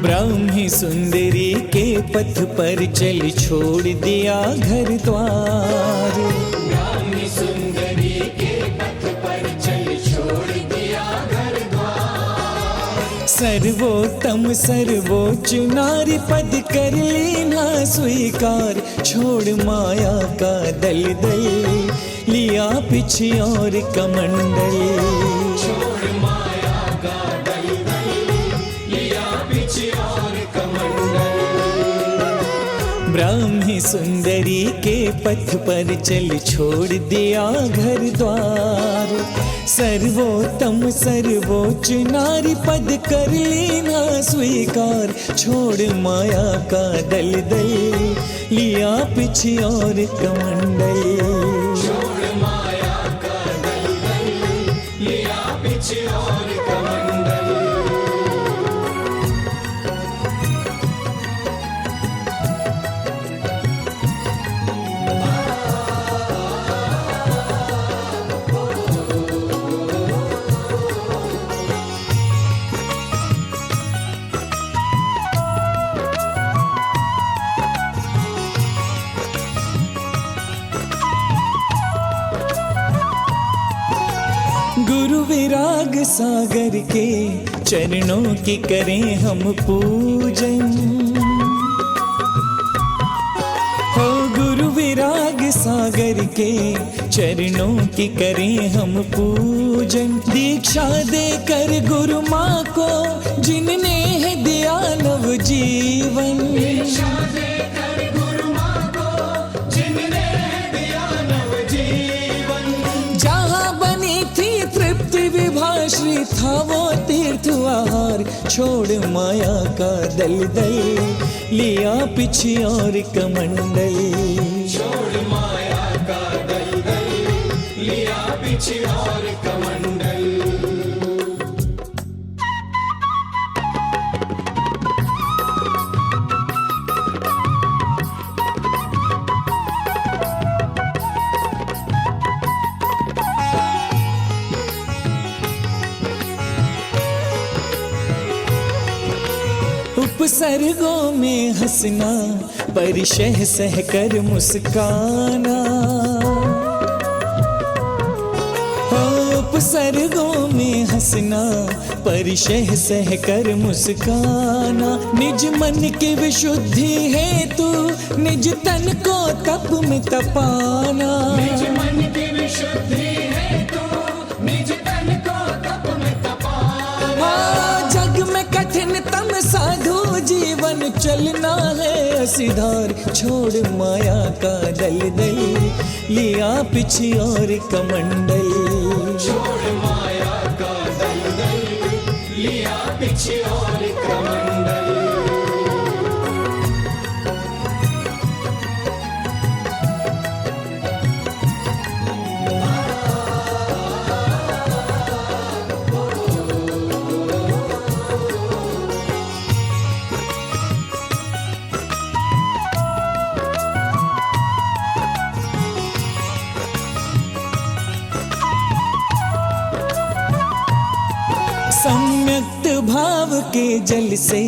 ब्राह्मी सुंदरी के पथ पर चल छोड़ दिया घर द्वार। ब्राह्मी सुंदरी के पथ पर चल छोड़ दिया घर द्वार। सर्वोत्तम सर्वोच्च नारी पद कर लेना स्वीकार। छोड़ माया का दलदल लिया पीछे और कमंडल। छोड़ माया का दलदल लिया पीछे और कमंडल। ब्राह्मी सुंदरी के पथ पर चल छोड़ दिया घर द्वार। सर्वोत्तम सर्वोच्च नारी पद कर लेना स्वीकार। छोड़ माया का दलदल लिया पीछे और कमंडल। छोड़ माया का दलदल लिया पीछे और कमंडल। गुरु विराग सागर के चरणों की करें हम पूजन। हो गुरु विराग सागर के चरणों की करें हम पूजन। दीक्षा देकर गुरु माँ को जिनने है दिया नव जीवन। दीक्षा देकर गुरु माँ को जिनने दिया नव जीवन। जहाँ बनी थी तृप्ति विभाश्री था वो तीर्थ आहार। छोड़ माया का दलदल लिया पीछे और कमंडल। छोड़ माया का दलदल लिया पीछे और कमंडल। उपसर्गों में हंसना परिशह सहकर मुस्काना। हो उपसर्गों में हंसना परिशह सहकर मुस्काना। निज मन की विशुद्धि है तू निज तन को तप में तपाना। निज मन की विशुद्धि है तू निज तन को तप में तपाना। जग में कठिनतम साधु जीवन चलना है असीधार। छोड़ माया का दलदल लिया पीछे और कमंडल। छोड़ माया का दलदल लिया पीछे और कमंडल। सम्यक्त भाव के जल से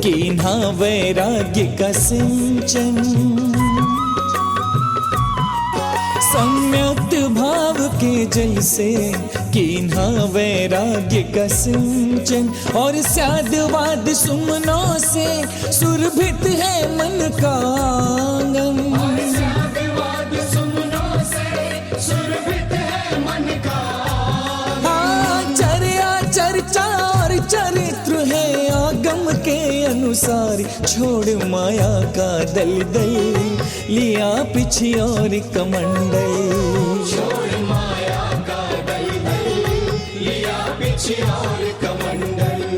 कीन्हा वैराग्य का सिंचन। सम्यक्त भाव के जल से कीन्हा वैराग्य का सिंचन। और साधुवाद सुमनों से सुरभित है मन का आंगन। साधुवाद सुमनों से सुरभित है मन का। चर्चा और चरित्र है आगम के अनुसार। छोड़ माया का दलदल लिया पीछे और कमंडल। छोड़ माया का दलदल लिया पीछे और कमंडल।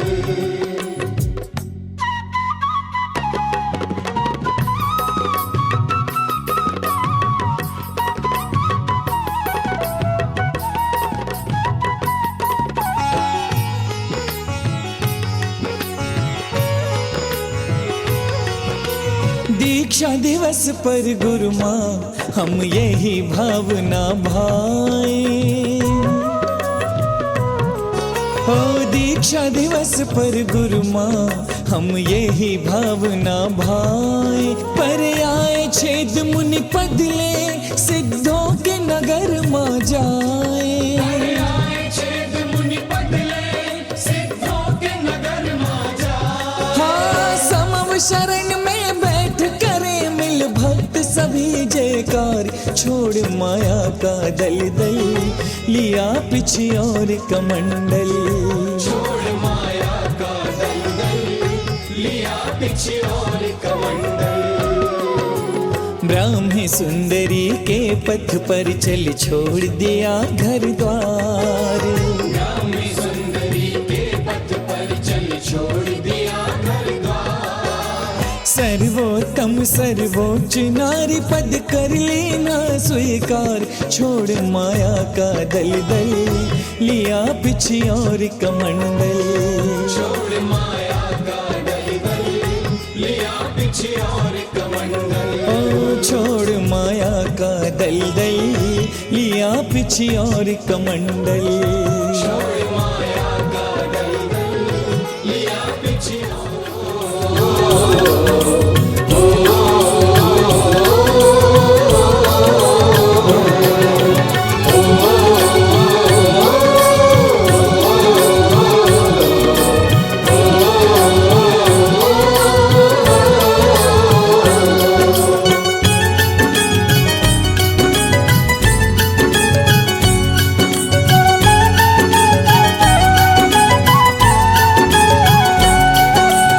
दीक्षा दिवस पर गुरु माँ हम यही भावना भाए। हो दीक्षा दिवस पर गुरु माँ हम यही भावना भाए, पर आए छेद मुनि पदले सिद्धों के नगर माँ जाए। आए छेद मुनि पदले सिद्धों के नगर मां जाए। हाँ समव शरण में बैठ करे मिल भक्त सभी जयकार, छोड़ माया का दलदल लिया पीछे और कमंडल। छोड़ माया का दलदल लिया पीछे और कमंडल। ब्राह्मी सुंदरी के पथ पर चल छोड़ दिया घर द्वार। ब्राह्मी सुंदरी के पथ पर चल छोड़ दिया घर द्वार। सर्वोत्तम सर्वोच्च नारी पद कर लेना स्वीकार, छोड़ माया का दलदल लिया पीछे और कमंडल। छोड़ माया का दलदल लिया पीछे और कमंडल। ओ छोड़ माया का दलदल लिया पीछे और कमंडल। छोड़ माया का दलदल लिया पीछे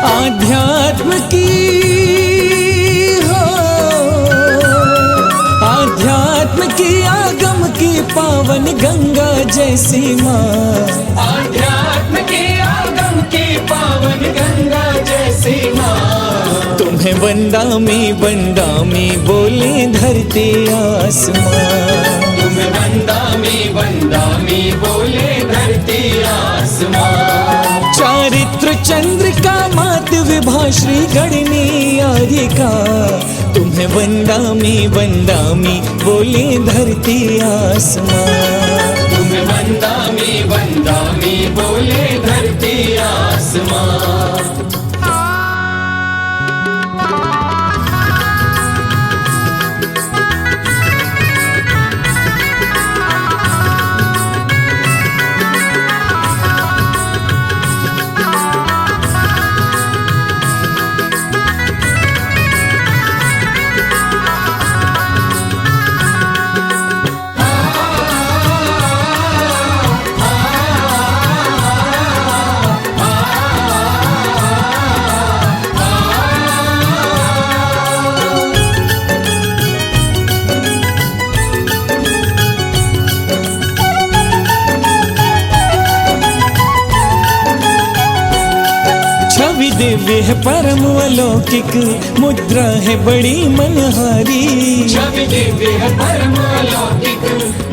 आध्यात्म की हो, आध्यात्म की आगम की पावन गंगा जैसी माँ। आध्यात्म के आगम की पावन गंगा जैसी माँ। तुम्हें वंदामी बोले धरती आसमां। तुम्हें वंदामी बोले धरती आसमां। चारित्र चंद्रिका मात विभा श्री गणनी आर्यिका, तुम्हें वंदामी बोले धरती आसमां। तुम्हें वंदामी बोले धरती आसमां। छवि दिव्य है परम अलौकिक, मुद्रा है बड़ी मनहारी। छवि दिव्य है परम अलौकिक,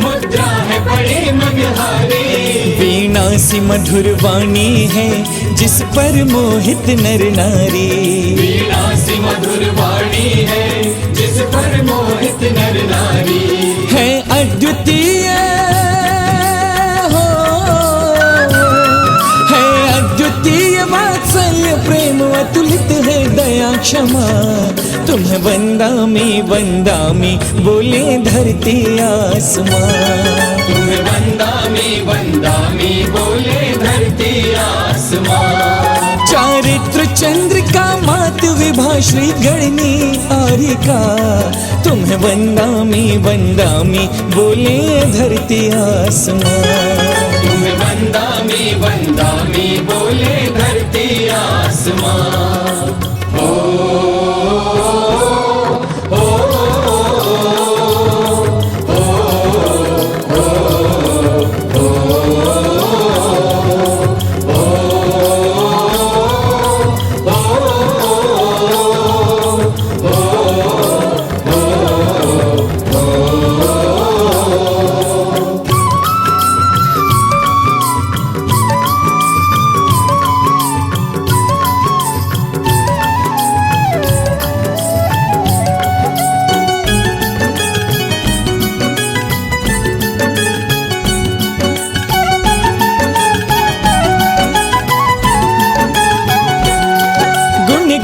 मुद्रा है बड़ी मनहारी। वीणा सी मधुर वाणी है जिस पर मोहित नर नारी। वीणा सी मधुर वाणी है जिस पर मोहित नर नारी। है अद्वितीय हो, है अद्वितीय वात्सल्य प्रेम अतुलित है दया क्षमा। तुम्हें वंदामी बोले धरती आसमां। तुम्हें वंदामी बोले धरती आसमां। चारित्र चंद्रिका मात विभा श्री गणनी आर्यिका, तुम्हें वंदामी बोले धरती आसमां। तुम्हें वंदामी बोले धरती आसमां।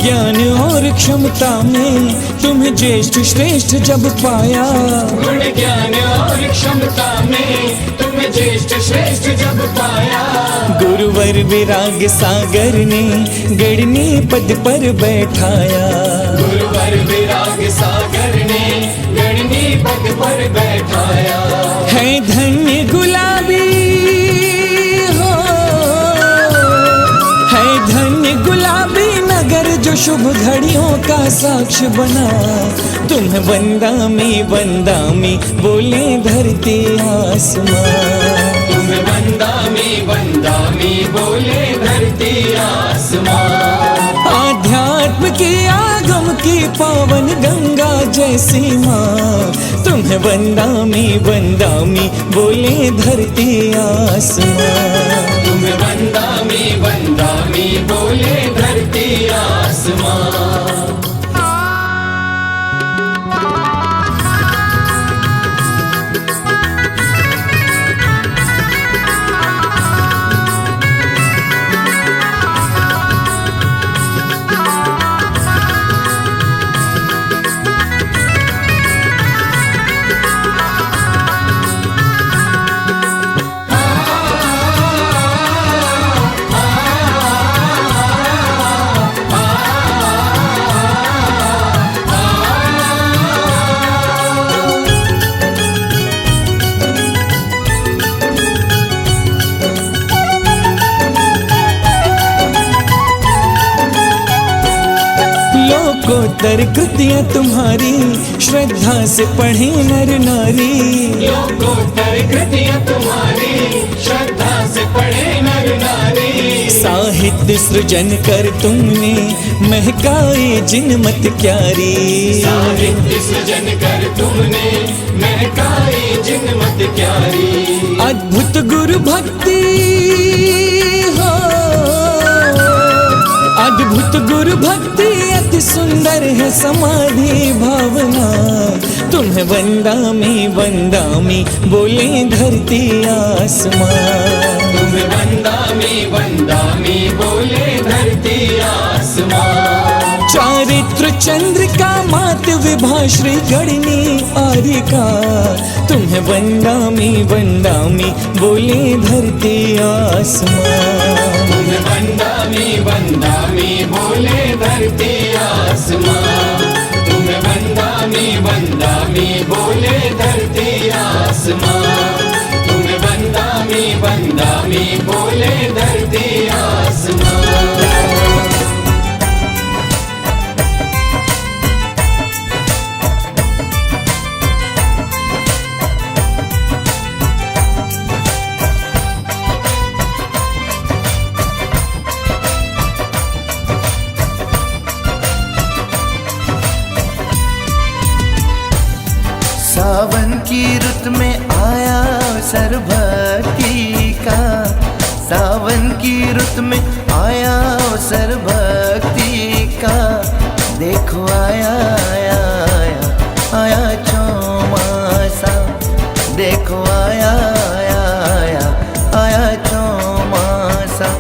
ज्ञान और क्षमता में तुम्हें ज्येष्ठ श्रेष्ठ जब पाया, गुण ज्ञान और क्षमता में तुम्हें ज्येष्ठ श्रेष्ठ जब पाया, गुरुवर विराग सागर ने गणनी पद पर बैठाया, गुरुवर विराग सागर ने गणनी पद पर बैठाया। है धन्य गुलाबी हो, है धन्य गुलाबी नगर जो शुभ घड़ियों का साक्ष्य बना। तुम्हें वंदा में बोले धरती आसमां, तुम्हें वंदा में बोले धरती आसमां। आध्यात्म की आगम की पावन गंगा जैसी माँ, तुम्हें वंदा में बोले धरती आसमां, तुम्हें वंदा में बोले धरती आसमां। लोकोत्तर कृतियाँ तुम्हारी श्रद्धा से पढ़े नर नारी, लोकोत्तर कृतियाँ तुम्हारी श्रद्धा से पढ़े नर नारी। साहित्य सृजन कर तुमने महकाए जिनमत क्यारी, साहित्य सृजन कर तुमने महकाए जिनमत क्यारी। अद्भुत गुरु भक्ति हो, अद्भुत गुरु भक्ति अति सुंदर है समाधि भावना। तुम्हें वंदा में बोले धरती आसमां, तुम्हें वंदा में बोले धरती आसमां। चारित्र चंद्रिका मात विभा श्री गणनी आरिका, तुम्हें वंदा में बोले धरती आसमां, तुम्हें वंदा में बोले धरती आसमां। तुम्हें वंदा में बोले धरती आसमां। तुम्हें वंदा में बोले धरती आसमां। सावन की रुत में आया अवसर भक्ति का, सावन की रुत में आया अवसर भक्ति का। देखो आया आया आया आया चौमासा, देखो आया आया आया आया चौमासा।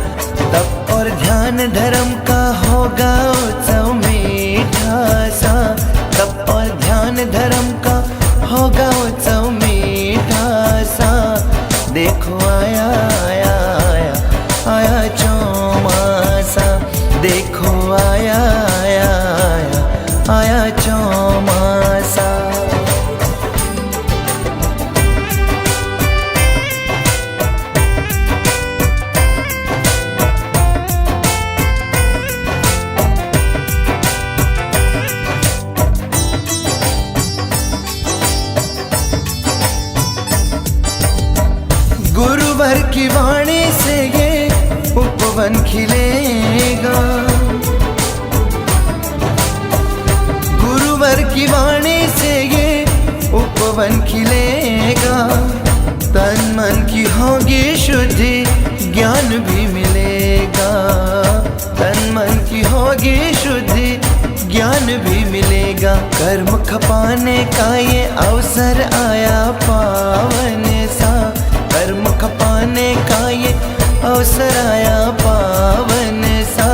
तप और ध्यान धर्म का होगा उत्सव मीठा सा, तप और ध्यान धर्म का होगा उत्सव मीठा सा। देखो आया आया आया आया चौमासा, देखो आया आया आया आया चौमासा। गुरुवर की वाणी से ये उपवन खिलेगा, गुरुवर की वाणी से ये उपवन खिलेगा। तन मन की होगी शुद्धि ज्ञान भी मिलेगा, तन मन की होगी शुद्धि ज्ञान भी मिलेगा। कर्म खपाने का ये अवसर आया पावन सा, कर्म खपाने का ये अवसर आया पावन सा।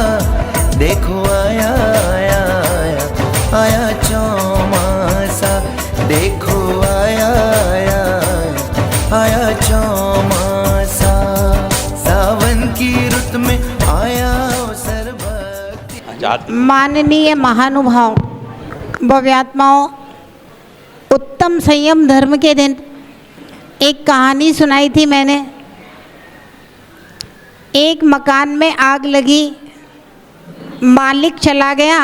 देखो आया आया आया आया चौमासा, देखो आया आया आया चौमासा, सावन की रुत में आया अवसर भक्ति। माननीय महानुभाव, भव्यात्माओं, उत्तम संयम धर्म के दिन एक कहानी सुनाई थी मैंने। एक मकान में आग लगी, मालिक चला गया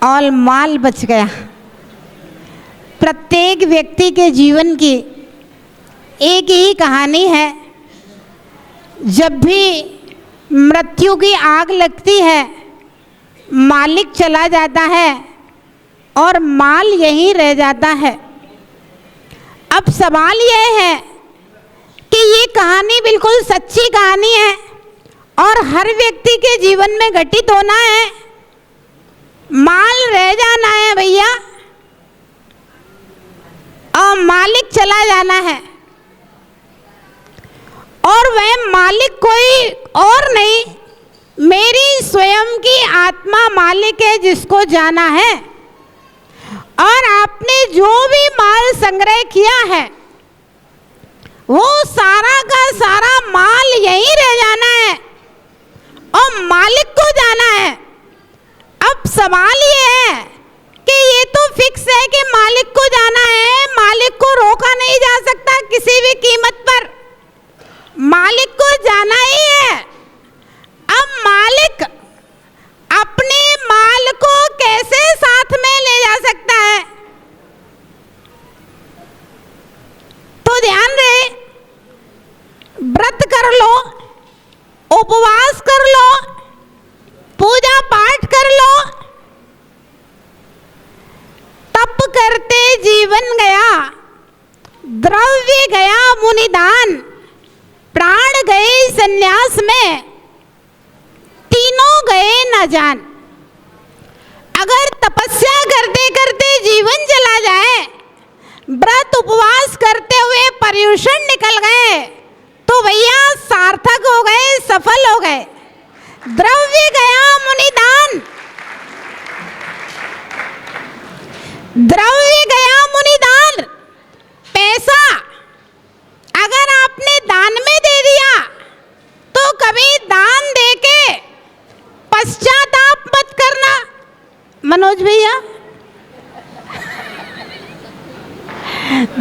और माल बच गया। प्रत्येक व्यक्ति के जीवन की एक ही कहानी है। जब भी मृत्यु की आग लगती है, मालिक चला जाता है और माल यहीं रह जाता है। अब सवाल यह है कि ये कहानी बिल्कुल सच्ची कहानी है और हर व्यक्ति के जीवन में घटित होना है। माल रह जाना है भैया और मालिक चला जाना है, और वह मालिक कोई और नहीं, मेरी स्वयं की आत्मा मालिक है जिसको जाना है। और आपने जो भी माल संग्रह किया है वो सारा का सारा माल यहीं रह जाना है और मालिक को जाना है। अब सवाल ये है कि ये तो फिक्स है कि मालिक को जाना है, मालिक को रोका नहीं जा सकता किसी भी कीमत पर, मालिक को जाना ही है। अब मालिक अपने माल को कैसे साथ में ले जा सकता है? तो ध्यान रहे, व्रत कर लो, उपवास कर लो, पूजा पाठ कर लो, तप करते जीवन गया, द्रव्य गया मुनिदान, प्राण गए संन्यास में, तीनों गए न जान। अगर तपस्या करते करते जीवन चला जाए, व्रत उपवास करते हुए पर्युषण निकल गए, तो भैया सार्थक हो गए, सफल हो गए। द्रव्य गया मुनिदान, द्रव्य गया मुनिदान, पैसा अगर आपने दान में दे दिया तो कभी दान देके पश्चाताप मत करना। मनोज भैया,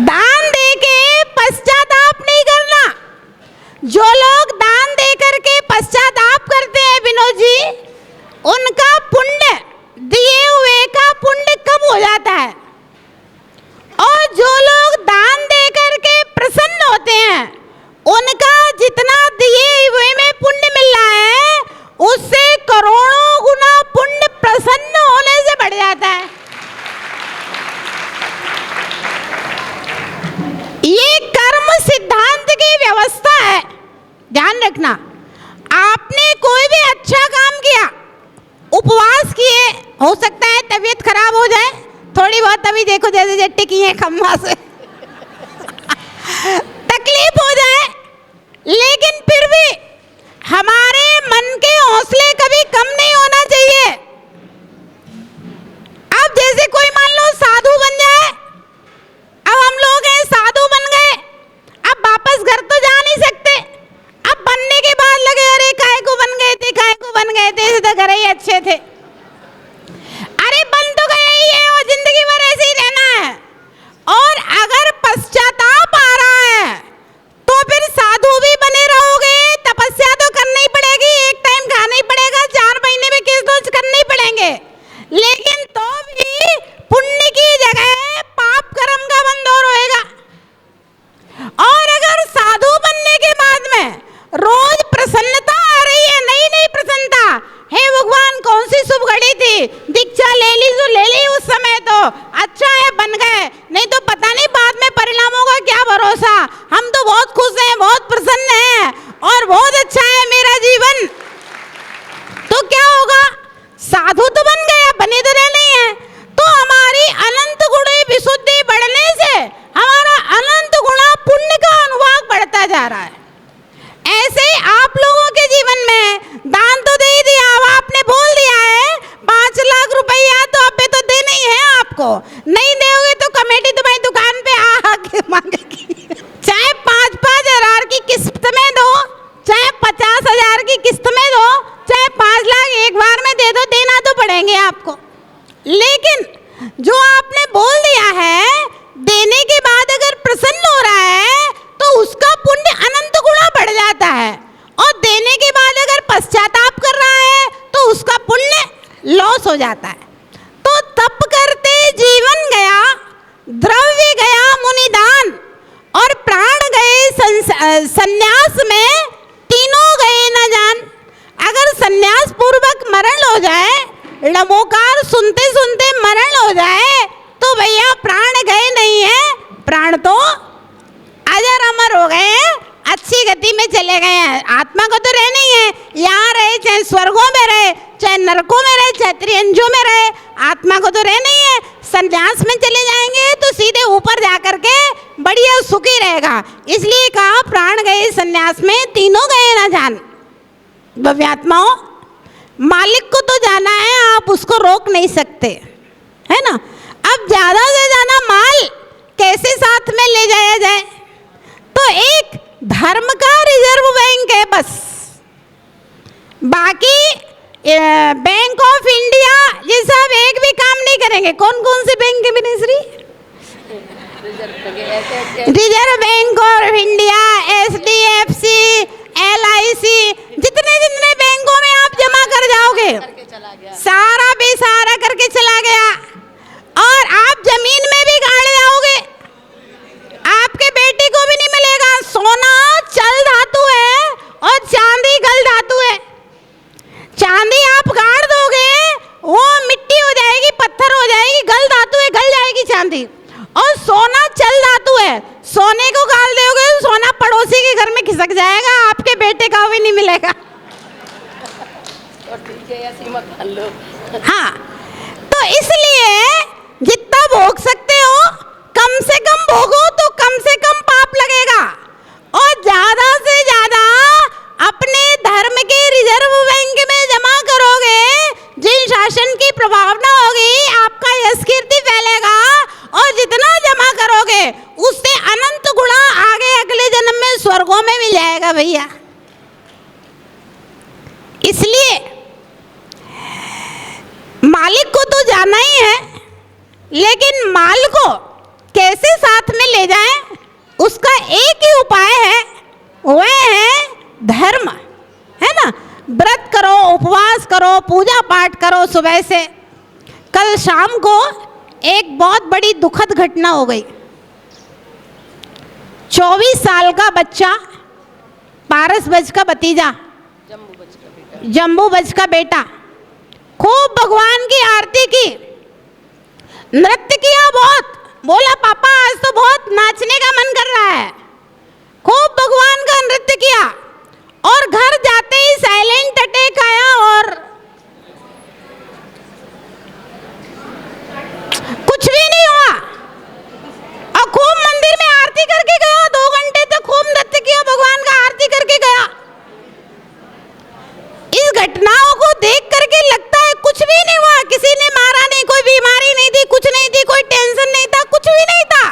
दान देके पश्चाताप नहीं करना। जो लोग दान दे करके पश्चाताप करते हैं विनोद जी, उनका पुण्य, दिए हुए का पुण्य कम हो जाता है। और जो लोग दान दे करके प्रसन्न होते हैं, उनका जितना दिए हुए में पुण्य मिल रहा है उससे करोड़ों गुना पुण्य प्रसन्न होने से बढ़ जाता है। ये कर्म सिद्धांत की व्यवस्था है, ध्यान रखना। आपने कोई भी अच्छा काम किया, उपवास किए, हो सकता है तबीयत खराब हो जाए थोड़ी बहुत, अभी देखो जैसे जट्टी की है खम्मा से तकलीफ हो जाए, लेकिन फिर भी हमारे मन के हौसले कभी कम नहीं होना चाहिए। अब जैसे कोई मान लो साधु बन जाए, अब हम लोग हैं साधु बन गए, अब वापस घर तो जा नहीं सकते। अब बनने के बाद लगे अरे काहे को बन गए थे, काहे को बन गए थे, इसे तो घर ही अच्छे थे। अरे बन तो गए ही है और जिंदगी भर ऐसे ही रहना है। और अगर पश्चाताप आ रहा है तो फिर साधु भी बने रहोगे, तपस्या तो करनी पड़ेगी, एक टाइम खाना ही पड़ेगा, 4 महीने में किस रोज करने ही पड़ेंगे, लेकिन तो भी पुण्य की जगह पाप कर्म का बंद और होएगा। और अगर साधु बनने के बाद में रोज प्रसन्नता आ रही है, नई नई प्रसन्नता, हे भगवान कौन सी शुभ घड़ी थी, दीक्षा ले ली जो ले ली उस समय, तो अच्छा है बन गए, नहीं तो पता नहीं बाद में परिणामों का क्या भरोसा। हम तो बहुत खुश हैं, बहुत प्रसन्न हैं और बहुत अच्छा है मेरा जीवन। तो क्या होगा, साधु तो बन गए, बने तो रहने ही है, तो हमारी अनंत गुणी विशुद्धि बढ़ने से हमारा अनंत गुणा पुण्य का अनुभाग बढ़ता जा रहा है। ऐसे आप लोगों के जीवन में दान तो दे ही दिया, अब आपने आपने बोल दिया है 5 लाख रुपया तो अबे तो देने ही है आपको, नहीं दोगे तो कमेटी तुम्हारी दुकान पे आके मांगेगी। चाहे 5-5 हजार की किस्त में दो, चाहे 50 हजार की किस्त में दो, चाहे 5 लाख एक बार में दे दो, देना तो पड़ेंगे आपको। लेकिन जो आपने बोल दिया है, देने के बाद अगर प्रसन्न हो रहा है तो उसका पुण्य अनंत गुणा बढ़ जाता है, और देने के बाद अगर पश्चाताप कर रहा है तो उसका पुण्य लॉस हो जाता है। तो तप करते जीवन गया, द्रव्य गया मुनिदान, और प्राण गए संन्यास में, तीनों गए न जान। अगर संन्यास पूर्वक मरण हो जाए, नमोकार सुनते सुनते मरण हो जाए, तो भैया प्राण गए नहीं है, प्राण तो अजर अमर हो गए हैं, अच्छी गति में चले गए हैं। आत्मा को तो रहना ही है, यहाँ रहे चाहे स्वर्गों में रहे, चाहे नरकों में रहे, चाहे त्रियंजों में रहे, आत्मा को तो रहना ही है। संन्यास में चले जाएंगे तो सीधे ऊपर जा करके बढ़िया सुखी रहेगा। इसलिए कहा प्राण गए संन्यास में, तीनों गए ना जान। भव्यात्माओं, मालिक को तो जाना है, आप उसको रोक नहीं सकते, है ना। अब ज्यादा से ज्यादा माल कैसे साथ में ले जाया जाए, तो एक धर्म का रिजर्व बैंक है बस, बाकी बैंक ऑफ इंडिया ये सब एक भी काम नहीं करेंगे। कौन कौन से बैंक है मिनिश्री? Reserve Bank of India, SDFC, LIC, जितने जितने बैंकों में आप जमा कर जाओगे, सारा बेसहारा करके चला गया। और आप जमीन में भी गाड़ जाओगे, आपके बेटे को भी नहीं मिलेगा। सोना चल धातु है और चांदी गल धातु है। चांदी आप गाड़ दोगे, वो मिट्टी हो जाएगी, पत्थर हो जाएगी, गल धातु है, गल जाएगी चांदी। और सोना चल धातु है, सोने को गाड़ दोगे तो सोना पड़ोसी के घर में खिसक जाएगा, आपके बेटे का भी नहीं मिलेगा। हाँ, तो इसलिए जितना भोग सकते हो कम से कम भोगो, तो कम से कम पाप लगेगा। और ज्यादा से ज्यादा अपने धर्म के रिजर्व बैंक में जमा करोगे, जिन शासन की प्रभावना होगी, आपका यश कीर्ति फैलेगा। और जितना जमा करोगे उससे अनंत गुणा आगे अगले जन्म में स्वर्गों में मिल जाएगा भैया। इसलिए मालिक को तो जाना ही है, लेकिन माल को कैसे साथ में ले जाएं, उसका एक ही उपाय है, वह है धर्म, है ना। व्रत करो, उपवास करो, पूजा पाठ करो सुबह से। कल शाम को एक बहुत बड़ी दुखद घटना हो गई। 24 साल का बच्चा, पारस बज का भतीजा, जम्बू बज का बेटा, खूब भगवान की आरती की, नृत्य किया बहुत, बोला पापा आज तो बहुत नाचने का मन कर रहा है, खूब भगवान का नृत्य किया। और घर जाते ही साइलेंट अटैक आया और कुछ भी नहीं हुआ, और खूब मंदिर में आरती करके गया, 2 घंटे तक खूब नृत्य किया, भगवान का आरती करके गया। इस घटनाओं को देख करके लगता है कुछ भी नहीं हुआ, किसी ने मारा नहीं, कोई बीमारी नहीं थी, कुछ नहीं थी, कोई टेंशन नहीं था, कुछ भी नहीं था।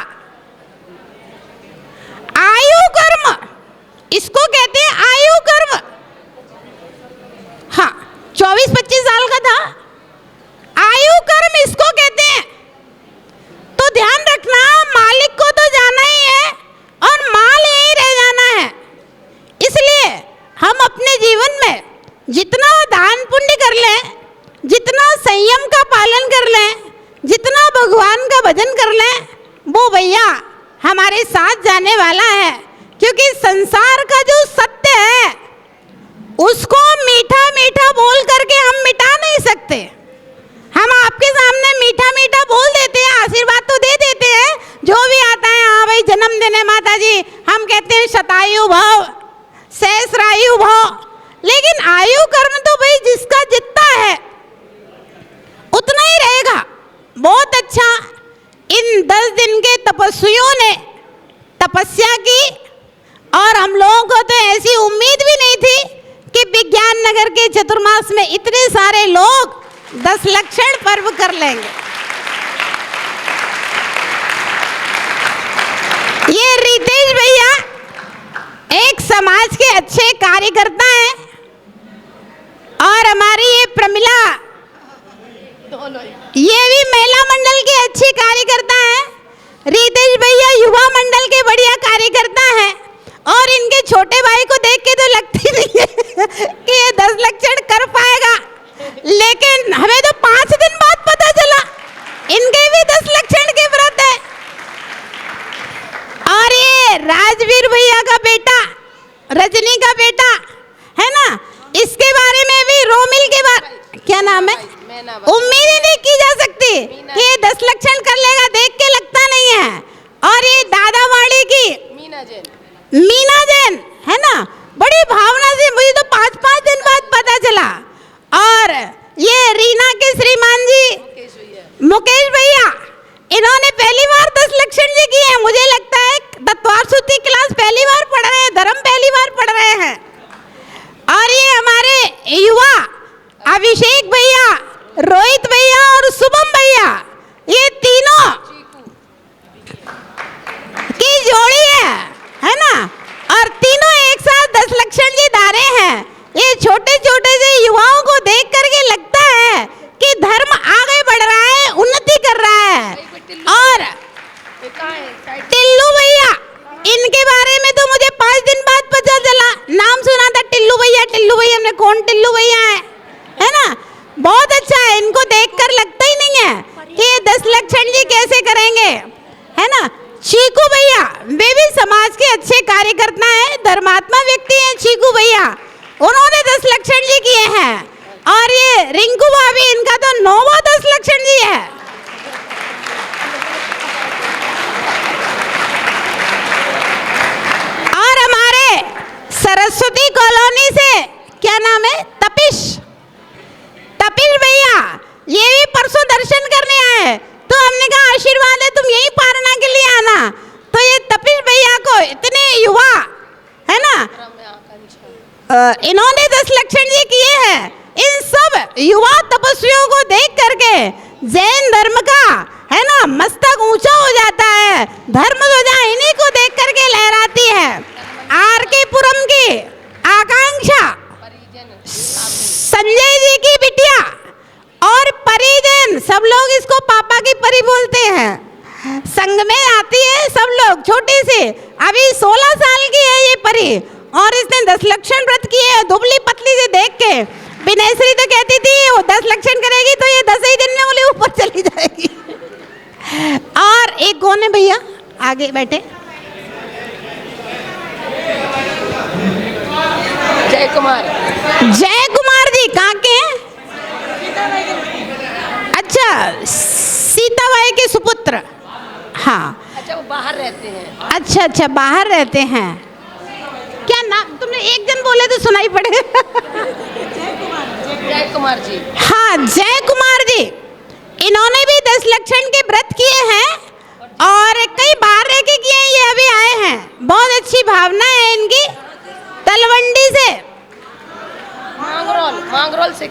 आयु कर्म इसको कहते हैं, आयु कर्म। हाँ, 24-25 साल का था, आयु कर्म इसको कहते हैं। तो ध्यान रखना, मालिक को तो जाना ही है और माल यहीं रह जाना है। इसलिए हम अपने जीवन में जितना दान पुण्य कर लें, जितना संयम का पालन कर लें, जितना भगवान का भजन कर लें, वो भैया हमारे साथ जाने वाला है। क्योंकि संसार का जो सत्य है उसको मीठा मीठा बोल करके हम मिटा नहीं सकते। हम आपके सामने मीठा मीठा बोल देते हैं, आशीर्वाद तो दे देते हैं, जो भी आता है, हाँ भाई जन्मदिन है माता जी, हम कहते हैं शतायु भव, सहस्रायु भव। लेकिन आयु कर्म तो भाई जिसका जितना है उतना ही रहेगा। बहुत अच्छा, इन 10 दिन के तपस्वियों ने तपस्या की, और हम लोगों को तो ऐसी उम्मीद भी नहीं थी कि विज्ञान नगर के चतुर्मास में इतने सारे लोग 10 लक्षण पर्व कर लेंगे। ये रितेश भैया एक समाज के अच्छे कार्यकर्ता हैं और हमारी ये प्रमिला ये भी महिला मंडल के अच्छे कार्यकर्ता हैं। रितेश भैया युवा मंडल के बढ़िया कार्यकर्ता हैं और इनके छोटे भाई को देख के तो लगती नहीं है कि ये 10 लक्षण कर पाएगा, लेकिन हमें तो 5 दिन बाद पता चला इनके भी 10 लक्षण के व्रत है। और ये राजवीर भैया का बेटा, रजनी का बेटा है ना, इसके बारे में भी रोमिल के बारे, क्या नाम है, उम्मीद ही नहीं की जा सकती कि ये 10 लक्षण कर लेगा, देख के लगता नहीं है। और ये दादावाड़ी की मीना जैन है ना, बड़ी भावना से, मुझे तो 5-5 दिन बाद पता चला। और ये रीना के श्रीमान जी मुकेश भैया, इन्होंने पहली बार 10 लक्षण जी किए हैं। मुझे लगता है तत्वार सूत्री क्लास पहली बार पढ़ रहे हैं, धर्म पहली बार पढ़ रहे हैं। और ये हमारे युवा अभिषेक भैया, रोहित भैया और शुभम भैया, ये तीनों की जोड़ी है ना, और तीनों एक साथ 10 लक्षण जी धारे हैं। ये छोटे छोटे से युवाओं को देख करके लगता है कि धर्म आगे बढ़ रहा है, उन्नति कर रहा है। और टिल्लू भैया, इनके बारे में तो मुझे 5 दिन बाद पता चला, नाम सुना था टिल्लू भैया। टिल्लू भैया हमने कौन टिल्लू भैया है ना, बहुत अच्छा है। इनको देखकर लगता ही नहीं है कि ये 10 लक्षण जी कैसे करेंगे, है ना। चीकू भैया वे भी समाज के अच्छे कार्यकर्ता हैं, धर्मात्मा व्यक्ति हैं। चीकू भैया उन्होंने 10 लक्षण जी किए हैं। और ये रिंकू भाभी, इनका तो 9वां 10 लक्षण जी है। और हमारे सरस्वती कॉलोनी से क्या नाम है, तपिश भैया, ये भी परसों दर्शन करने आए, तो हमने कहा आशीर्वाद है, तुम यही पारना के लिए आना। तो ये तपिश भैया को इतने युवा है ना, इन्होंने 10 लक्षण जी किए हैं। इन सब युवा तपस्वियों को देख करके जैन धर्म का है ना मस्तक ऊंचा हो जाता है, धर्म ध्वजा इन्हीं को देख करके लहराती है। आर के पुरम की आकांक्षा, संजय जी की बिटिया और परिजन, सब लोग इसको पापा की परी बोलते हैं। संघ में आती है सब लोग, छोटी सी, अभी 16 साल की है ये परी, और इसने 10 लक्षण व्रत किए। दुबली पतली से देख के विनयश्री तो कहती थी वो 10 लक्षण करेगी तो ये 10 ही दिन में बोले ऊपर चली जाएगी। और एक कौन है भैया आगे बैठे, जय कुमार जी कहाँ के हैं? अच्छा, सीताबाई के सुपुत्र। हाँ, अच्छा वो बाहर रहते हैं। अच्छा बाहर रहते हैं। क्या नाम तुमने एक जन बोले तो सुनाई पड़े। जय कुमार जी। हाँ, जय कुमार जी, इन्होंने भी 10 लक्षण के व्रत किए हैं और कई बाहर रह के किए हैं, ये अभी आए हैं। बहुत अच्छी भावना है इनकी। तलवंडी से,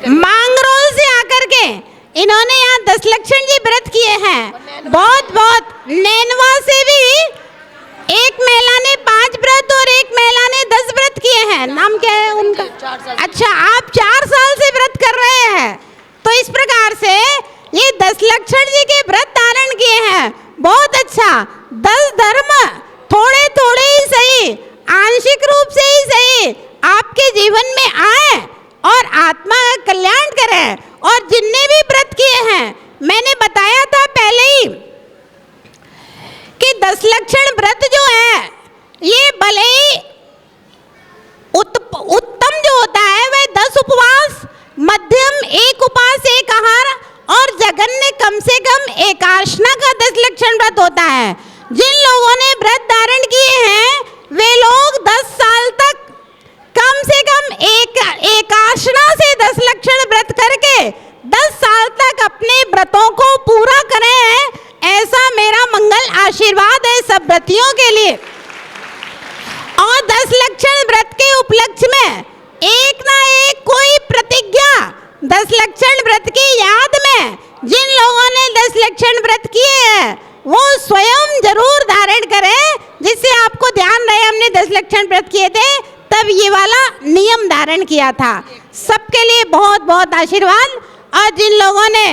मांगरोल से आकर के इन्होंने यहाँ 10 लक्षण जी व्रत किए हैं। बहुत नैनवा से भी एक महिला ने 5 व्रत और एक महिला ने 10 व्रत किए हैं। नाम क्या है उनका? अच्छा, आप 4 साल से व्रत कर रहे हैं। तो इस प्रकार से ये 10 लक्षण जी के व्रत धारण किए हैं। बहुत अच्छा। 10 धर्म थोड़े थोड़े ही सही, आंशिक रूप से ही सही, आपके जीवन में आए और आत्मा का कल्याण करें। और जिनने भी व्रत किए हैं, मैंने बताया था पहले ही कि 10 लक्षण व्रत जो है ये भले ही उत्तम जो होता है वह 10 उपवास, मध्यम 1 उपवास 1 आहार और जघन्य कम से कम 1 आसना का 10 लक्षण व्रत होता है। जिन लोगों ने व्रत धारण किए हैं वे लोग 10 साल तक कम से कम एक आसना से 10 लक्षण व्रत करके 10 साल तक अपने व्रतों को पूरा करें। ऐसा मेरा मंगल आशीर्वाद है सब व्रतियों के लिए। और 10 लक्षण व्रत के उपलक्ष्य में एक ना एक कोई प्रतिज्ञा तब ये वाला नियम धारण किया था। सबके लिए बहुत बहुत आशीर्वाद। और जिन लोगों ने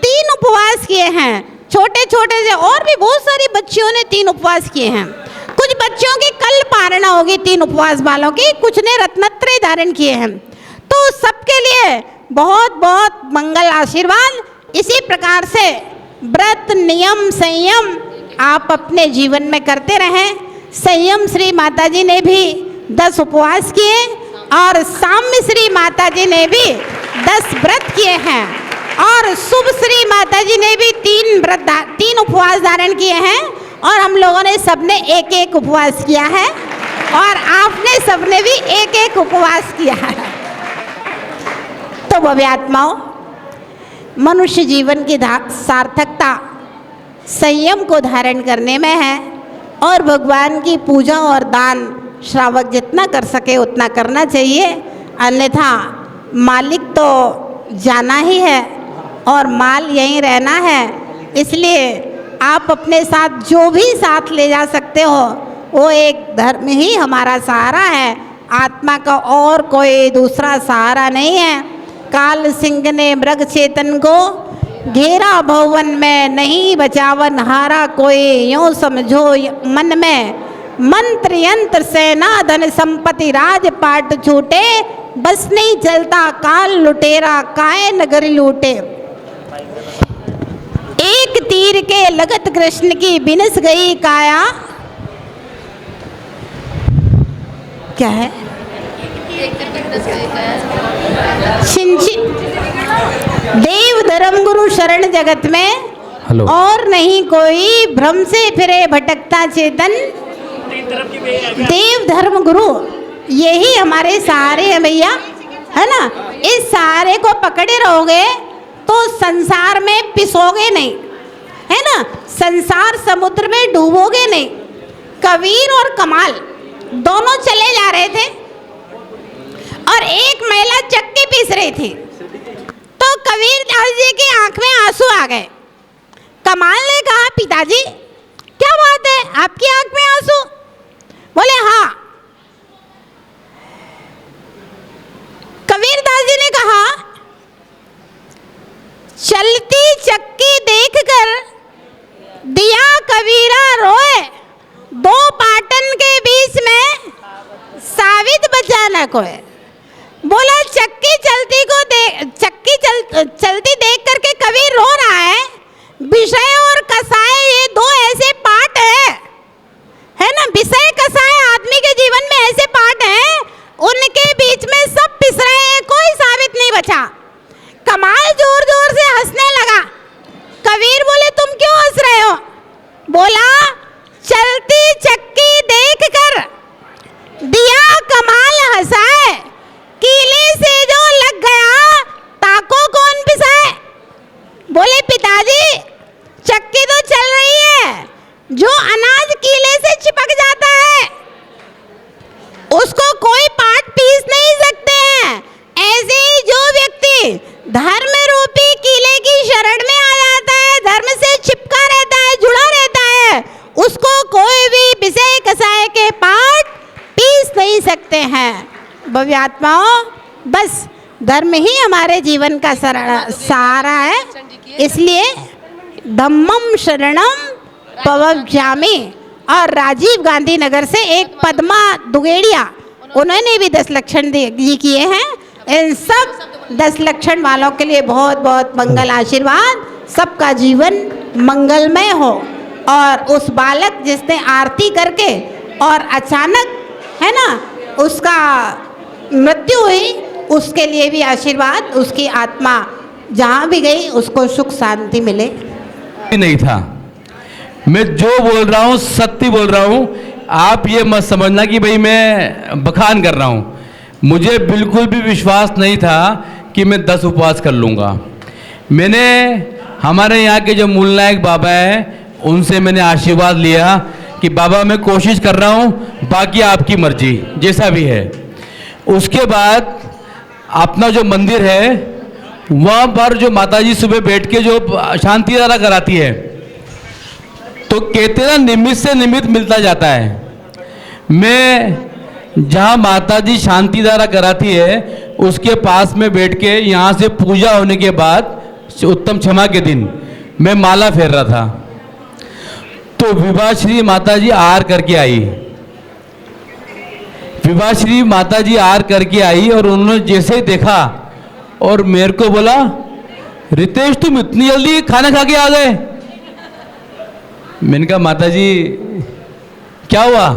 3 उपवास किए हैं, छोटे छोटे से, और भी बहुत सारी बच्चियों ने 3 उपवास किए हैं। कुछ बच्चियों की कल पारणा होगी 3 उपवास वालों की, कुछ ने रत्नत्रय धारण किए हैं। तो सबके लिए बहुत बहुत मंगल आशीर्वाद। इसी प्रकार से व्रत, नियम, संयम आप अपने जीवन में करते रहें। संयम श्री माता जी ने भी 10 उपवास किए और साम्य श्री माता जी ने भी 10 व्रत किए हैं और शुभ श्री माता जी ने भी 3 उपवास धारण किए हैं। और हम लोगों ने सबने एक एक उपवास किया है और आपने सबने भी एक एक उपवास किया है। तो भव्य आत्माओं, मनुष्य जीवन की सार्थकता संयम को धारण करने में है और भगवान की पूजा और दान श्रावक जितना कर सके उतना करना चाहिए, अन्यथा मालिक तो जाना ही है और माल यहीं रहना है। इसलिए आप अपने साथ जो भी साथ ले जा सकते हो, वो एक धर्म ही हमारा सहारा है। आत्मा का और कोई दूसरा सहारा नहीं है। काल सिंह ने मृग चेतन को घेरा भवन में, नहीं बचावन हारा कोई, यूँ समझो मन में मंत्र यंत्र सेना धन संपत्ति राजपाट छूटे, बस नहीं चलता काल लुटेरा काय नगर लूटे। एक तीर के लगत कृष्ण की बिनस गई काया। क्या है? देव धर्म गुरु शरण जगत में और नहीं कोई, भ्रम से फिरे भटकता चेतन। देव धर्म गुरु यही हमारे सहारे हैं भैया, है ना। इस सहारे को पकड़े रहोगे तो संसार में पिसोगे नहीं, है ना। संसार समुद्र में डूबोगे नहीं। कबीर और कमाल दोनों चले जा रहे थे और एक महिला चक्की पीस रही थी। तो कबीर दास जी की आंख में आंसू आ गए। कमाल ने कहा, पिताजी क्या बात है, आपकी आंख में आंसू? बोले हाँ। कबीर दास जी ने कहा, चलती चक्की देखकर दिया कबीरा रोए, 2 पाटन के बीच में सावित बचा न कोई। बोला चक्की चलती देख करके कबीर रो रहा है। विषय और कसाय ये 2 ऐसे पार्ट है ना। विषय कसाय आदमी के जीवन में ऐसे पार्ट हैं, उनके बीच में सब पिस रहे हैं, कोई साबित नहीं बचा। कमाल जोर जोर से हंसने लगा। कबीर बोले, तुम क्यों हंस रहे हो? बोला, चलती चक्की देख कर दिया कमाल हंसाए, कीले से जो लग गया ताको कौन पिसाए। बोले, पिताजी चक्की तो चल रही है, जो अनाज कीले से चिपक जाता है उसको कोई पार्ट पीस नहीं सकते हैं। ऐसे ही जो व्यक्ति धर्म रूपी कीले की शरण में आ जाता है, धर्म से चिपका रहता है, जुड़ा रहता है, उसको कोई भी विषय कसाय के पार्ट पीस नहीं सकते हैं। भव्य आत्माओं, बस धर्म ही हमारे जीवन का सहारा है। इसलिए धम्मम शरणम पवज्जामि। और राजीव गांधी नगर से एक पद्मा दुगेड़िया, उन्होंने भी 10 लक्षण जी किए हैं। इन सब 10 लक्षण वालों के लिए बहुत बहुत मंगल आशीर्वाद। सबका जीवन मंगलमय हो। और उस बालक जिसने आरती करके और अचानक, है ना, उसका मृत्यु हुई, उसके लिए भी आशीर्वाद। उसकी आत्मा जहाँ भी गई उसको सुख शांति मिले। नहीं था, मैं जो बोल रहा हूँ सत्य बोल रहा हूँ। आप ये मत समझना कि भाई मैं बखान कर रहा हूँ। मुझे बिल्कुल भी विश्वास नहीं था कि मैं 10 उपवास कर लूँगा। मैंने हमारे यहाँ के जो मूल नायक बाबा हैं उनसे मैंने आशीर्वाद लिया कि बाबा मैं कोशिश कर रहा हूँ, बाकी आपकी मर्जी जैसा भी है। उसके बाद अपना जो मंदिर है वहाँ पर जो माताजी सुबह बैठ के जो शांति धारा कराती है, तो कहते ना निमित्त से निमित्त मिलता जाता है। मैं जहाँ माता जी शांति धारा कराती है उसके पास में बैठ के यहाँ से पूजा होने के बाद उत्तम क्षमा के दिन मैं माला फेर रहा था, तो विभाश्री माता जी आर करके आई। विभाश्री माता जी आर करके आई और उन्होंने जैसे ही देखा और मेरे को बोला, रितेश तुम इतनी जल्दी खाना खा के आ गए। मैंने कहा माता जी क्या हुआ?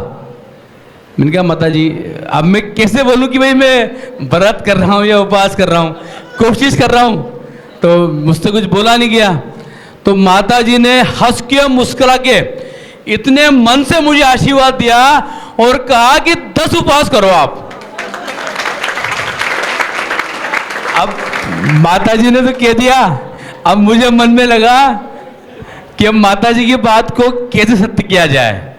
मैंने कहा माता जी अब मैं कैसे बोलूं कि भाई मैं व्रत कर रहा हूं या उपवास कर रहा हूं, कोशिश कर रहा हूं। तो मुझसे कुछ बोला नहीं गया। तो माता जी ने हंस के मुस्कुरा के इतने मन से मुझे आशीर्वाद दिया और कहा कि 10 उपवास करो आप। अब माता जी ने तो कह दिया, अब मुझे मन में लगा कि अब माता जी की बात को कैसे सत्य किया जाए।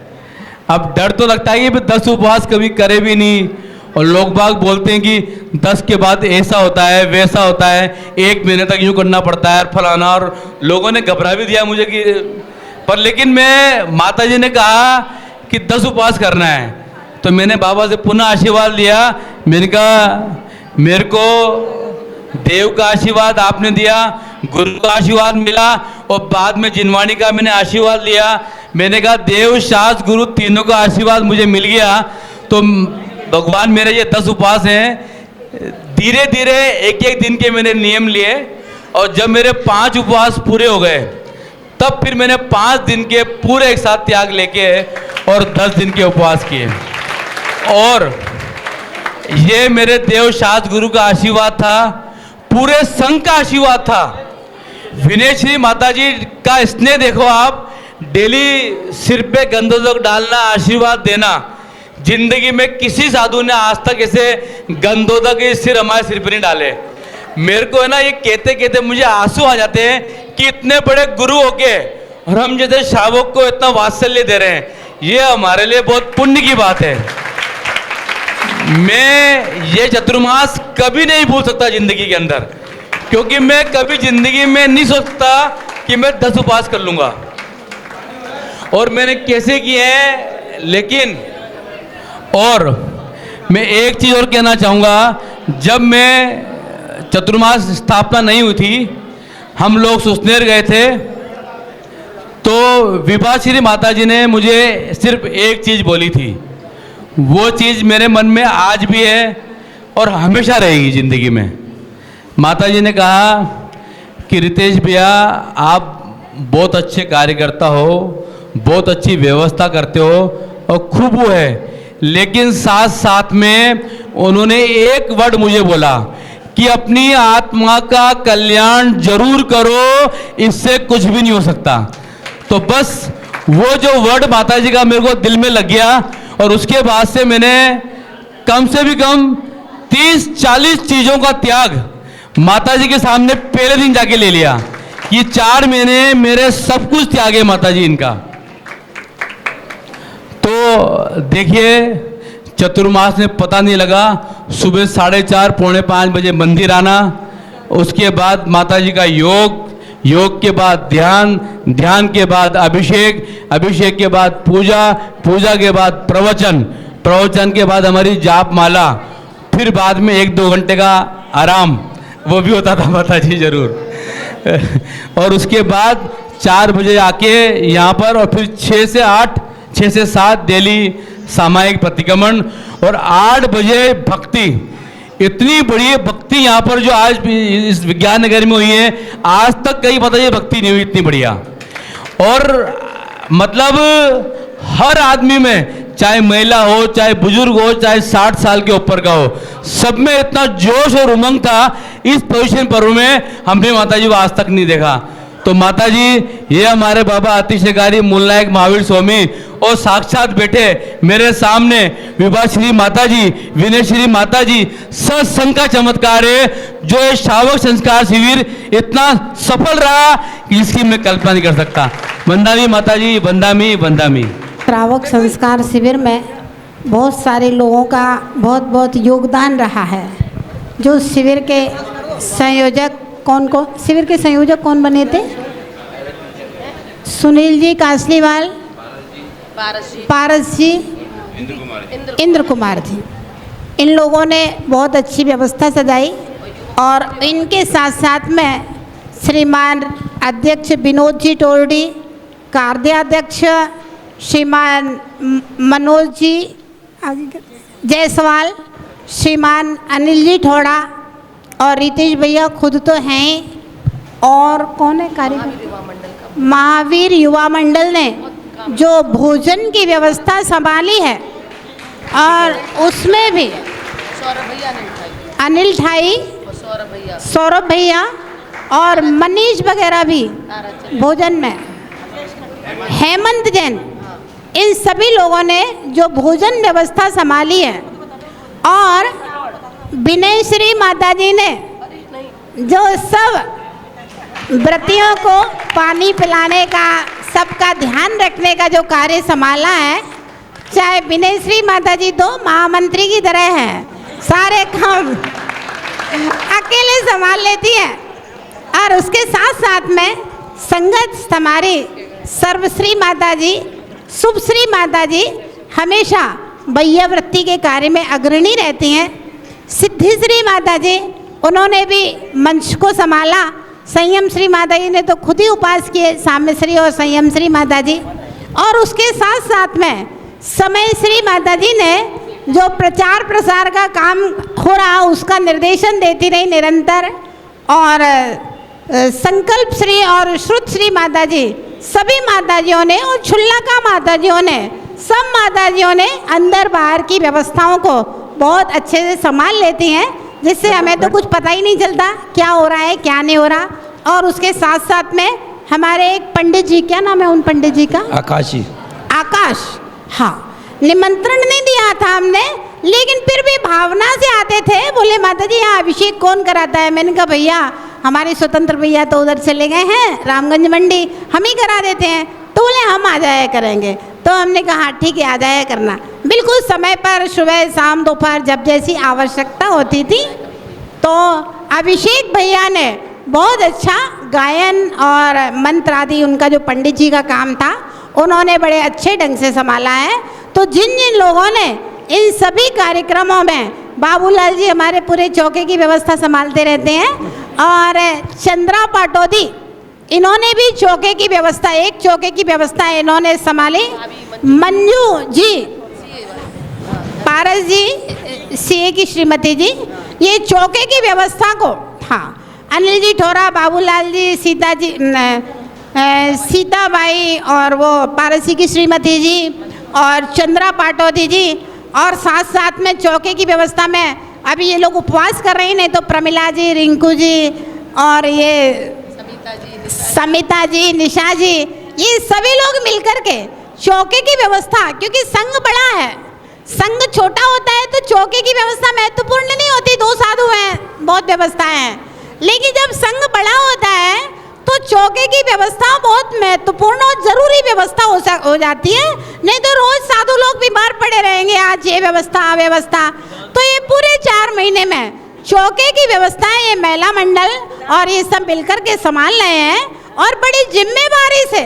अब डर तो लगता है कि 10 उपवास कभी करे भी नहीं, और लोग बाग बोलते हैं कि 10 के बाद ऐसा होता है वैसा होता है, 1 महीने तक यूँ करना पड़ता है और फलाना, और लोगों ने घबरा भी दिया मुझे कि पर, लेकिन मैं माता जी ने कहा कि 10 उपवास करना है। तो मैंने बाबा से पुनः आशीर्वाद लिया। मैंने कहा मेरे को देव का आशीर्वाद आपने दिया, गुरु का आशीर्वाद मिला, और बाद में जिनवाणी का मैंने आशीर्वाद लिया। मैंने कहा देव शास्त्र गुरु तीनों का आशीर्वाद मुझे मिल गया, तो भगवान मेरे ये 10 उपवास हैं। धीरे धीरे एक एक दिन के मैंने नियम लिए, और जब मेरे 5 उपवास पूरे हो गए तब फिर मैंने 5 दिन के पूरे एक साथ त्याग लेके और 10 दिन के उपवास किए। और ये मेरे देव शास्त्र गुरु का आशीर्वाद था, पूरे संघ का आशीर्वाद था। विनयश्री माता जी का स्नेह देखो आप, डेली सिर पे गंधोदक डालना, आशीर्वाद देना। जिंदगी में किसी साधु ने आज तक ऐसे गंधोदक सिर हमारे सिर पर नहीं डाले। मेरे को है ना ये कहते कहते मुझे आंसू आ जाते हैं कि इतने बड़े गुरु होके और हम जैसे शावक को इतना वात्सल्य दे रहे हैं, ये हमारे लिए बहुत पुण्य की बात है। मैं ये चतुर्मास कभी नहीं भूल सकता जिंदगी के अंदर, क्योंकि मैं कभी जिंदगी में नहीं सोचता कि मैं 10 उपवास कर लूंगा, और मैंने कैसे किए हैं। लेकिन और मैं एक चीज और कहना चाहूँगा, जब मैं चतुर्मास स्थापना नहीं हुई थी, हम लोग सुसनेर गए थे, तो विभाश्री माता जी ने मुझे सिर्फ एक चीज़ बोली थी। वो चीज़ मेरे मन में आज भी है और हमेशा रहेगी ज़िंदगी में। माता जी ने कहा कि रितेश भैया आप बहुत अच्छे कार्यकर्ता हो, बहुत अच्छी व्यवस्था करते हो और खूब वो है, लेकिन साथ साथ में उन्होंने एक वर्ड मुझे बोला कि अपनी आत्मा का कल्याण जरूर करो, इससे कुछ भी नहीं हो सकता। तो बस वो जो वर्ड माता जी का मेरे को दिल में लग गया, और उसके बाद से मैंने कम से भी कम 30-40 चीज़ों का त्याग माता जी के सामने पहले दिन जाके ले लिया। ये 4 महीने मेरे सब कुछ त्यागे माता जी इनका। तो देखिए चतुर्मास में पता नहीं लगा, सुबह 4:30 पौने 5 बजे मंदिर आना, उसके बाद माता जी का योग, योग के बाद ध्यान, ध्यान के बाद अभिषेक, अभिषेक के बाद पूजा, पूजा के बाद प्रवचन, प्रवचन के बाद हमारी जाप माला, फिर बाद में 1-2 घंटे का आराम, वो भी होता था माता जी जरूर। और उसके बाद 4 बजे आके यहाँ पर, और फिर 6 से 8, 6 से 7 डेली सामायिक प्रतिक्रमण, और 8 बजे भक्ति। इतनी बड़ी भक्ति यहाँ पर जो आज इस विज्ञान नगर में हुई है, आज तक कहीं पता ये भक्ति नहीं हुई इतनी बढ़िया। और मतलब हर आदमी में, चाहे महिला हो, चाहे बुजुर्ग हो, चाहे 60 साल के ऊपर का हो, सब में इतना जोश और उमंग था। इस प्रवेशन पर्व में हमने माता जी को आज तक नहीं देखा। तो माता जी, ये हमारे बाबा अतिशयकारी मूलनायक महावीर स्वामी और साक्षात बैठे मेरे सामने विभाश्री माता जी, विनयश्री माता जी, सत्संग का चमत्कार है। जो ये श्रावक संस्कार शिविर इतना सफल रहा कि इसकी मैं कल्पना नहीं कर सकता। वंदामी माता जी, वंदामी वंदामी। श्रावक संस्कार शिविर में बहुत सारे लोगों का बहुत बहुत योगदान रहा है। जो शिविर के संयोजक शिविर के संयोजक कौन बने थे? सुनील जी कासलीवाल, पारस जी, इंद्र कुमार जी। इन लोगों ने बहुत अच्छी व्यवस्था सजाई और इनके साथ साथ में श्रीमान अध्यक्ष विनोद जी टोरडी, कार्याध्यक्ष श्रीमान मनोज जी जायसवाल, श्रीमान अनिल जी ठोड़ा और रितेश भैया खुद तो हैं, और कौन है कार्यक्रम, महावीर युवा मंडल ने जो भोजन की व्यवस्था संभाली है, और उसमें भी सौरभ भैया ने उठाई, अनिल ठाई, और सौरभ भैया, सौरभ भैया और मनीष वगैरह भी भोजन में, हेमंत जैन, इन सभी लोगों ने जो भोजन व्यवस्था संभाली है। और विनय श्री माता जी ने जो सब व्रतियों को पानी पिलाने का, सबका ध्यान रखने का जो कार्य संभाला है, चाहे विनय श्री माता जी तो महामंत्री की तरह हैं, सारे काम अकेले संभाल लेती हैं। और उसके साथ साथ में संगत हमारी सर्वश्री माता जी, शुभश्री माता जी हमेशा भैया वृत्ति के कार्य में अग्रणी रहती हैं। सिद्धिश्री माता जी, उन्होंने भी मंच को संभाला। संयम श्री माता जी ने तो खुद ही उपास किए, साम्य श्री और संयम श्री माता जी। और उसके साथ साथ में समय श्री माता जी ने जो प्रचार प्रसार का काम हो रहा उसका निर्देशन देती रही निरंतर। और संकल्प श्री और श्रुत श्री माता जी, सभी माताजियों ने और छुल्लका माताजियों ने, सब माताजियों ने अंदर बाहर की व्यवस्थाओं को बहुत अच्छे से संभाल लेती हैं, जिससे हमें तो कुछ पता ही नहीं चलता क्या हो रहा है क्या नहीं हो रहा। और उसके साथ साथ में हमारे एक पंडित जी, क्या नाम है उन पंडित जी का? आकाश जी। आकाश, हाँ, निमंत्रण नहीं दिया था हमने, लेकिन फिर भी भावना से आते थे। बोले माता जी यहाँ अभिषेक कौन कराता है? मैंने कहा भैया हमारे स्वतंत्र भैया तो उधर चले गए हैं रामगंज मंडी, हम ही करा देते हैं। तो बोले हम आ जाया करेंगे। तो हमने कहा ठीक है आ जाया करना, बिल्कुल समय पर, सुबह शाम दोपहर जब जैसी आवश्यकता होती थी। तो अभिषेक भैया ने बहुत अच्छा गायन और मंत्र आदि, उनका जो पंडित जी का काम था, उन्होंने बड़े अच्छे ढंग से संभाला है। तो जिन जिन लोगों ने इन सभी कार्यक्रमों में, बाबूलाल जी हमारे पूरे चौके की व्यवस्था संभालते रहते हैं, और चंद्रा पाटोदी, इन्होंने भी चौके की व्यवस्था, एक चौके की व्यवस्था इन्होंने संभाली। मंजू जी, पारस जी, सीए की श्रीमती जी, ये चौके की व्यवस्था को, हाँ, अनिल जी ठोरा, बाबूलाल जी, सीता जी, सीताबाई और वो पारसी की श्रीमती जी और चंद्रा पाटोदी जी, और साथ साथ में चौके की व्यवस्था में अभी ये लोग उपवास कर रही, नहीं तो प्रमिला जी, रिंकू जी और ये समिता जी, निशा जी, ये सभी लोग मिलकर के चौके की व्यवस्था, क्योंकि संघ बड़ा है, संघ छोटा होता है तो चौके की व्यवस्था महत्वपूर्ण नहीं होती। 2 साधु हैं, बहुत व्यवस्था है, लेकिन जब संघ बड़ा होता है तो चौके की व्यवस्था बहुत महत्वपूर्ण और जरूरी व्यवस्था हो जाती है। नहीं तो रोज साधु लोग बीमार पड़े रहेंगे, आज ये व्यवस्था अव्यवस्था। तो ये पूरे 4 महीने में चौके की व्यवस्था ये महिला मंडल और ये सब मिलकर के संभाल रहे हैं, और बड़ी जिम्मेदारी से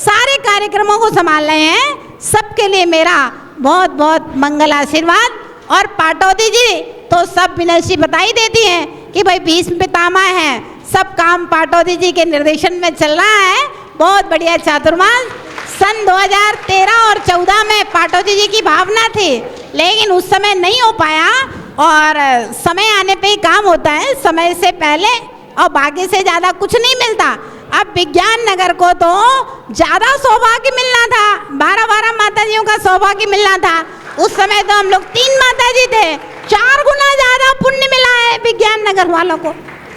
सारे कार्यक्रमों को संभाल रहे हैं। सबके लिए मेरा बहुत बहुत मंगल आशीर्वाद। और पाटोदी जी तो सब विनयशी बधाई देती हैं कि भाई भीष्म पितामह है, सब काम पाटोदी जी के निर्देशन में चल रहा है। बहुत बढ़िया चातुर्मास। सन 2013 और 14 में पाटोदी जी की भावना थी, लेकिन उस समय नहीं हो पाया, और समय आने पे ही काम होता है, समय से पहले और भाग्य से ज़्यादा कुछ नहीं मिलता। अब विज्ञान नगर को तो ज़्यादा सौभाग्य मिलना था, 12 माताजियों का सौभाग्य मिलना था। उस समय तो हम लोग 3 माताजी थे, 4 गुना ज़्यादा पुण्य मिला है विज्ञान नगर वालों को,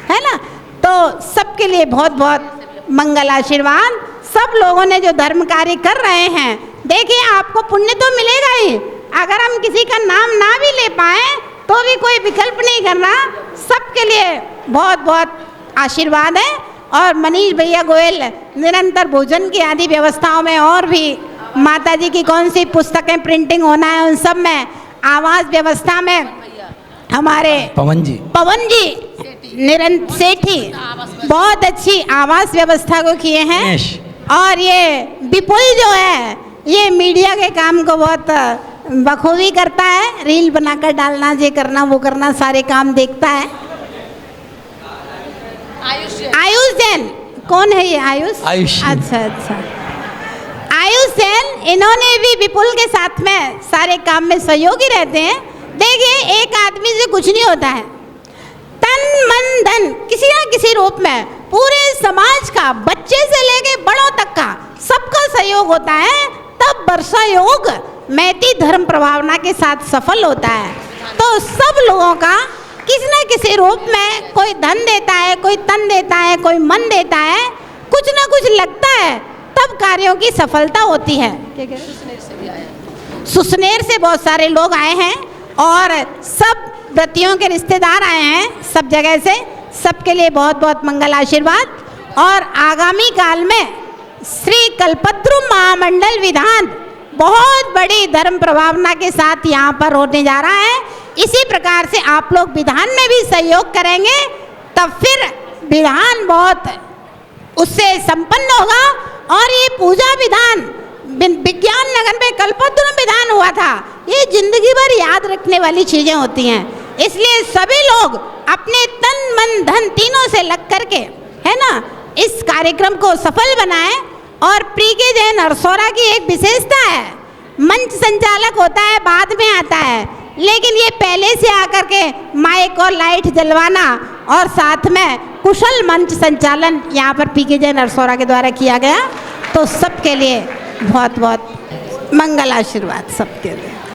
है ना। तो सबके लिए बहुत बहुत मंगल आशीर्वाद। सब लोगों ने जो धर्म कार्य कर रहे हैं, देखिए आपको पुण्य तो मिलेगा ही, अगर हम किसी का नाम ना भी ले पाए तो भी कोई विकल्प नहीं करना। सबके लिए बहुत बहुत आशीर्वाद है। और मनीष भैया गोयल निरंतर भोजन की आदि व्यवस्थाओं में, और भी माता जी की कौन सी पुस्तकें प्रिंटिंग होना है उन सब में, आवास व्यवस्था में हमारे पवन जी निरंतर सेठी बहुत अच्छी आवास व्यवस्था को किए हैं। और ये विपुल जो है, ये मीडिया के काम को बहुत बखूबी करता है, रील बनाकर डालना, ये करना वो करना, सारे काम देखता है। आयुष जैन कौन है ये? आयुष। अच्छा अच्छा, आयुष जैन, इन्होंने भी विपुल के साथ में सारे काम में सहयोगी रहते हैं। देखिए, एक आदमी से कुछ नहीं होता है, तन मन धन किसी ना किसी रूप में पूरे समाज का, बच्चे से लेके बड़ों तक का सबका सहयोग होता है, तब वर्षा योग मैती धर्म प्रभावना के साथ सफल होता है। तो सब लोगों का किसी न किसी रूप में कोई धन देता है, कोई तन देता है, कोई मन देता है, कुछ ना कुछ लगता है, तब कार्यों की सफलता होती है। सुसनेर से बहुत सारे लोग आए हैं और सब व्रतियों के रिश्तेदार आए हैं, सब जगह से। सबके लिए बहुत बहुत मंगल आशीर्वाद। और आगामी काल में श्री कल्पद्रु महामंडल विधान बहुत बड़ी धर्म प्रभावना के साथ यहाँ पर होने जा रहा है। इसी प्रकार से आप लोग विधान में भी सहयोग करेंगे, तब फिर विधान बहुत उससे संपन्न होगा। और ये पूजा विधान विज्ञान नगर में कल्पद्रु विधान हुआ था, ये जिंदगी भर याद रखने वाली चीजें होती हैं। इसलिए सभी लोग अपने तन मन धन तीनों से लग करके, है ना, इस कार्यक्रम को सफल बनाएं। और पीके जैन अरसोरा की एक विशेषता है, मंच संचालक होता है, बाद में आता है, लेकिन ये पहले से आकर के माइक और लाइट जलवाना और साथ में कुशल मंच संचालन यहाँ पर पीके जैन अरसोरा के द्वारा किया गया। तो सबके लिए बहुत बहुत मंगल आशीर्वाद सबके लिए।